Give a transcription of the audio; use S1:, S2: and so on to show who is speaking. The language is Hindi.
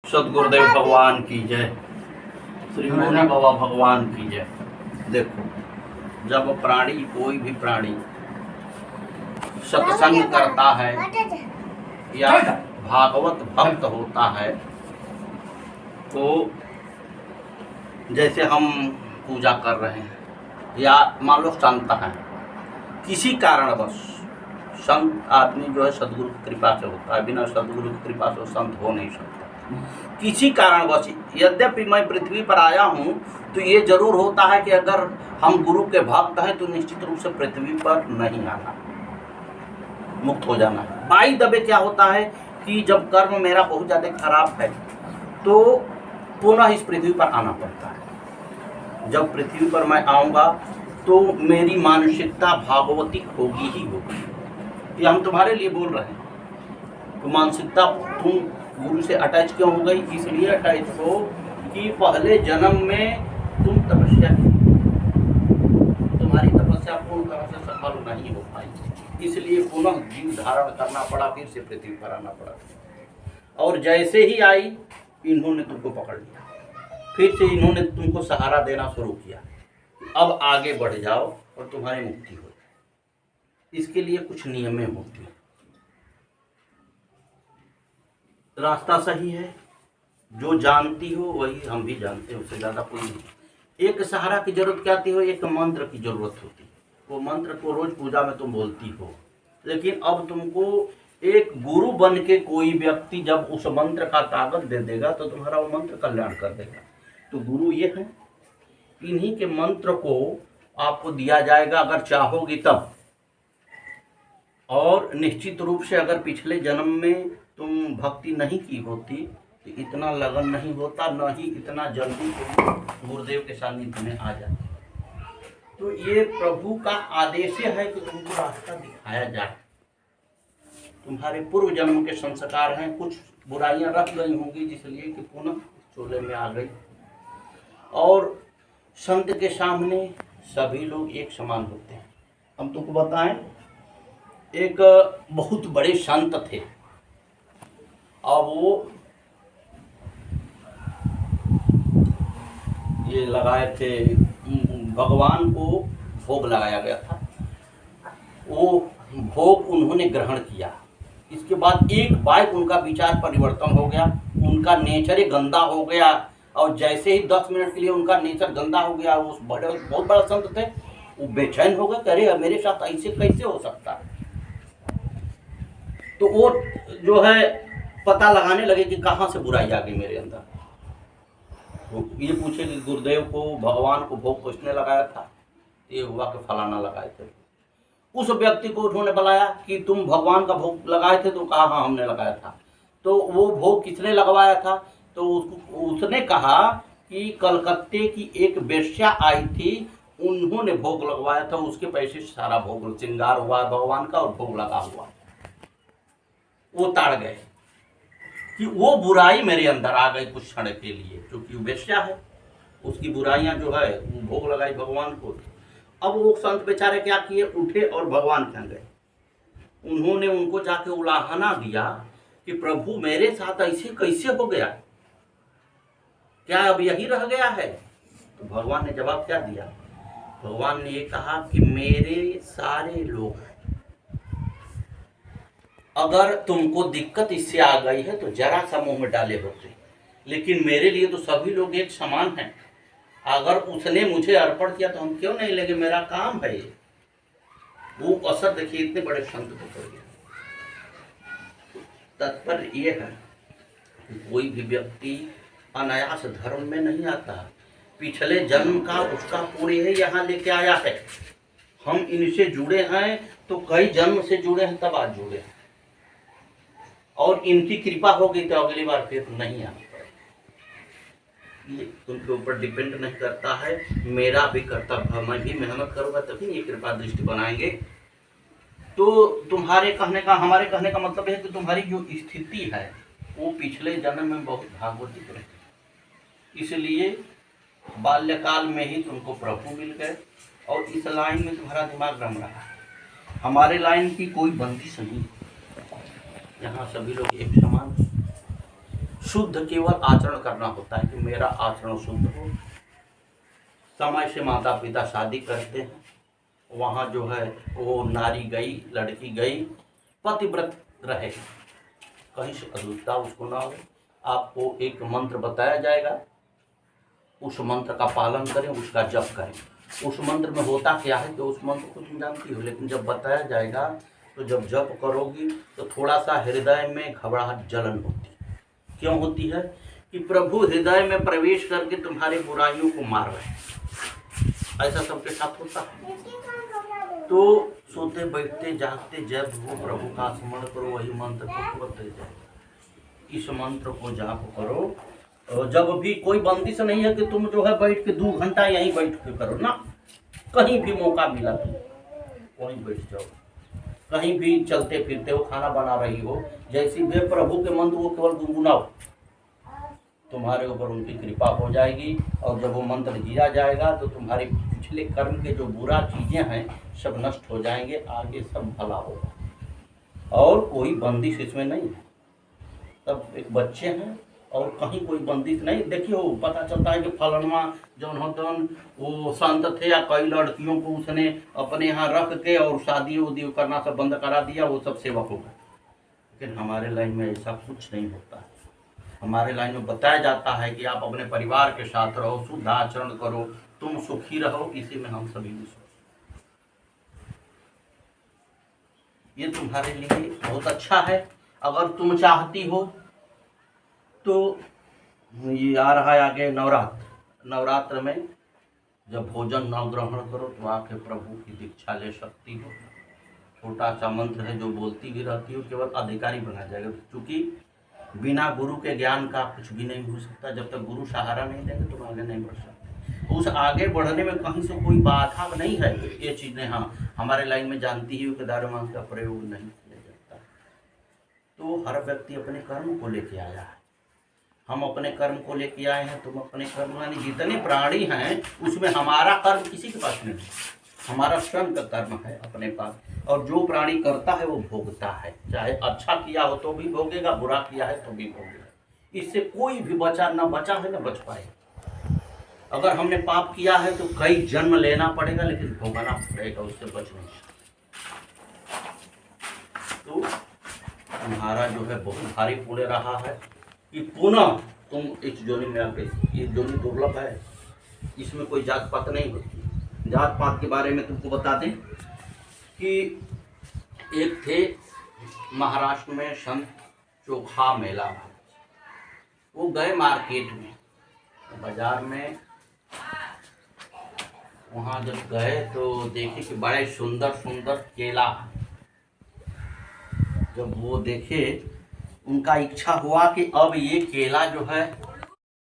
S1: सदगुरुदेव भगवान की जय, श्री मोनी बाबा भगवान की जय। देखो, जब प्राणी, कोई भी प्राणी सत्संग करता है या भागवत भक्त होता है, तो जैसे हम पूजा कर रहे हैं या मान लो संत हैं, किसी कारणवश संत आदमी जो है सदगुरु की कृपा से होता है, बिना सदगुरु की कृपा से संत हो नहीं सकता। किसी कारणवश यद्यपि मैं पृथ्वी पर आया हूँ, तो ये जरूर होता है कि अगर हम गुरु के भक्त हैं तो निश्चित रूप से पृथ्वी पर नहीं आना, मुक्त हो जाना है। बाई दबे क्या होता है कि जब कर्म मेरा बहुत ज़्यादा खराब है तो पुनः इस पृथ्वी पर आना पड़ता है। जब पृथ्वी पर मैं आऊँगा तो मेरी मानसिकता भागवती होगी ही होगी। ये हम तुम्हारे लिए बोल रहे हैं। तो मानसिकता तुम गुरु से अटैच क्यों हो गई? इसलिए अटैच हो कि पहले जन्म में तुम तपस्या की, तुम्हारी तपस्या पूर्ण तरह से सफल नहीं हो पाई, इसलिए पुनः जीव धारण करना पड़ा, फिर से पृथ्वी पर आना पड़ा। और जैसे ही आई इन्होंने तुमको पकड़ लिया, फिर से इन्होंने तुमको सहारा देना शुरू किया, अब आगे बढ़ जाओ और तुम्हारी मुक्ति हो। इसके लिए कुछ नियमें होती हैं। रास्ता सही है, जो जानती हो वही हम भी जानते हैं, उससे ज़्यादा कोई नहीं। एक सहारा की जरूरत क्या आती हो, एक मंत्र की जरूरत होती है। वो मंत्र को रोज पूजा में तुम बोलती हो, लेकिन अब तुमको एक गुरु बन के कोई व्यक्ति जब उस मंत्र का ताकत दे देगा तो तुम्हारा वो मंत्र कल्याण कर देगा। तो गुरु ये है, इन्हीं के मंत्र को आपको दिया जाएगा अगर चाहोगी तब। और निश्चित रूप से अगर पिछले जन्म में तुम भक्ति नहीं की होती तो इतना लगन नहीं होता, न ही इतना जल्दी तुम गुरुदेव के सानिध्य में आ जाते। तो ये प्रभु का आदेश है कि तुमको रास्ता दिखाया जाए। तुम्हारे पूर्व जन्म के संस्कार हैं, कुछ बुराइयां रख गई होंगी जिसलिए कि पुनः चोले में आ गई। और संत के सामने सभी लोग एक समान होते हैं। हम तुमको बताएं, एक बहुत बड़े संत थे और वो ये लगाए थे, भगवान को भोग लगाया गया था, वो भोग उन्होंने ग्रहण किया। इसके बाद एक बार उनका विचार परिवर्तन हो गया, उनका नेचर ही गंदा हो गया। और जैसे ही 10 मिनट के लिए उनका नेचर गंदा हो गया, वो बहुत बड़ा संत थे, वो बेचैन हो गए, कह रहे मेरे साथ ऐसे कैसे हो सकता है। तो वो जो है पता लगाने लगे कि कहाँ से बुराई आ गई मेरे अंदर। तो ये पूछे कि गुरुदेव को, भगवान को भोग किसने लगाया था? ये हुआ कि फलाना लगाए थे। उस व्यक्ति को उन्होंने बुलाया कि तुम भगवान का भोग लगाए थे? तो कहा हाँ हमने लगाया था। तो वो भोग किसने लगवाया था? तो उसने कहा कि कलकत्ते की एक वेश्या आई थी, उन्होंने भोग लगवाया था, उसके पैसे से सारा भोग श्रृंगार हुआ भगवान का और भोग लगा हुआ। वो ताड़ गए कि वो बुराई मेरे अंदर आ गई कुछ क्षण के लिए, क्योंकि वेश्या है, उसकी बुराइयां जो है वो भोग लगाई भगवान को। अब वो संत बेचारे क्या किए, उठे और भगवान के यहाँ गए। उन्होंने उनको जाके उलाहना दिया कि प्रभु मेरे साथ ऐसे कैसे हो गया, क्या अब यही रह गया है? तो भगवान ने जवाब क्या दिया? भगवान ने ये कहा कि मेरे सारे लोग, अगर तुमको दिक्कत इससे आ गई है तो जरा सा मुंह में डाले होते, लेकिन मेरे लिए तो सभी लोग एक समान हैं। अगर उसने मुझे अर्पण किया तो हम क्यों नहीं लेंगे, मेरा काम है ये। वो असर देखिए इतने बड़े संत को कर गया। तात्पर्य ये है कि कोई भी व्यक्ति अनायास धर्म में नहीं आता, पिछले जन्म का उसका पुण्य ही यहाँ लेके आया है। हम इनसे जुड़े हैं तो कई जन्म से जुड़े हैं, तब आज जुड़े हैं, और इनकी कृपा हो गई तो अगली बार फिर नहीं आना पड़ेगा। ये उनके ऊपर डिपेंड नहीं करता है। मेरा भी कर्तव्य, मैं भी मेहनत करूँगा तभी ये कृपा दृष्टि बनाएंगे। तो तुम्हारे कहने का, हमारे कहने का मतलब है कि तुम्हारी जो स्थिति है वो पिछले जन्म में बहुत भागवतिक रही, इसलिए बाल्यकाल में ही तुमको प्रभु मिल गए और इस लाइन में तुम्हारा दिमाग रम रहा है। हमारे लाइन की कोई बंदिश नहीं, यहाँ सभी लोग एक समान। शुद्ध केवल आचरण करना होता है कि मेरा आचरण शुद्ध हो। समय से माता पिता शादी करते हैं, वहाँ जो है वो नारी गई, लड़की गई, पतिव्रत रहे, कहीं से अधूरता उसको ना हो। आपको एक मंत्र बताया जाएगा, उस मंत्र का पालन करें, उसका जप करें। उस मंत्र में होता क्या है, तो उस मंत्र को तुम जानती हो, लेकिन जब बताया जाएगा तो जब जप करोगी तो थोड़ा सा हृदय में घबराहट, जलन होती है। क्यों होती है? कि प्रभु हृदय में प्रवेश करके तुम्हारी बुराइयों को मार रहे हैं। ऐसा सबके साथ होता है। तो सोते बैठते जागते जब वो प्रभु का स्मरण करो, वही मंत्र को बोलते जाओ। इस मंत्र को जाप करो। जब भी कोई बंदिश नहीं है कि तुम जो है बैठ के 2 घंटा यहीं बैठ के करो ना, कहीं भी मौका मिला तो वहीं बैठ जाओ, कहीं भी चलते फिरते हो, खाना बना रही हो, जैसी भी प्रभु के मंत्र को केवल गुनगुनाओ, तुम्हारे ऊपर उनकी कृपा हो जाएगी। और जब वो मंत्र दिया जाएगा तो तुम्हारे पिछले कर्म के जो बुरा चीज़ें हैं सब नष्ट हो जाएंगे, आगे सब भला होगा। और कोई बंदिश इसमें नहीं है, सब एक बच्चे हैं और कहीं कोई बंदिश नहीं। देखिए वो पता चलता है कि फलनवा जौन होतन वो संत थे या कई लड़कियों को उसने अपने यहाँ रख के और शादी उदी करना सब बंद करा दिया, वो सब सेवक हो गए। लेकिन हमारे लाइन में ऐसा कुछ नहीं होता है। हमारे लाइन में बताया जाता है कि आप अपने परिवार के साथ रहो, शुद्ध आचरण करो, तुम सुखी रहो, इसी में हम सभी भी सुखी। ये तुम्हारे लिए बहुत अच्छा है। अगर तुम चाहती हो तो ये आ रहा है आगे नवरात्र। नवरात्र में जब भोजन न ग्रहण करो तो आके प्रभु की दीक्षा ले सकती हो। छोटा सा मंत्र है जो बोलती भी रहती हो, केवल अधिकारी बना जाएगा। क्योंकि बिना गुरु के ज्ञान का कुछ भी नहीं हो सकता। जब तक गुरु सहारा नहीं देंगे तुम आगे नहीं बढ़ सकते। उस आगे बढ़ने में कहीं से कोई बाधा नहीं है। ये चीज़ें हाँ हमारे लाइन में जानती ही हो कि दारू मांस का प्रयोग नहीं किया जाता। तो हर व्यक्ति अपने कर्म को लेके आया है, हम अपने कर्म को लेके आए हैं, तुम अपने कर्म, यानी जितने प्राणी हैं उसमें हमारा कर्म किसी के पास नहीं, हमारा स्वयं का कर्म है अपने पास। और जो प्राणी करता है वो भोगता है, चाहे अच्छा किया हो तो भी भोगेगा, बुरा किया है तो भी भोगेगा। इससे कोई भी बचा न बचा है न बच पाएगा। अगर हमने पाप किया है तो कई जन्म लेना पड़ेगा, लेकिन भोगना पड़ेगा, उससे बच नहीं। तो तुम्हारा जो है बहुत भारी पुण्य रहा है कि पुनः तुम इस जोनी में आके, ये जोनी दुर्लभ है, इसमें कोई जात पात नहीं होती। जात पात के बारे में तुमको बता दें कि एक थे महाराष्ट्र में संत चोखा मेला, वो गए मार्केट में, बाजार में। वहाँ जब गए तो देखे कि बड़े सुंदर सुंदर केला। जब वो देखे उनका इच्छा हुआ कि अब ये केला जो है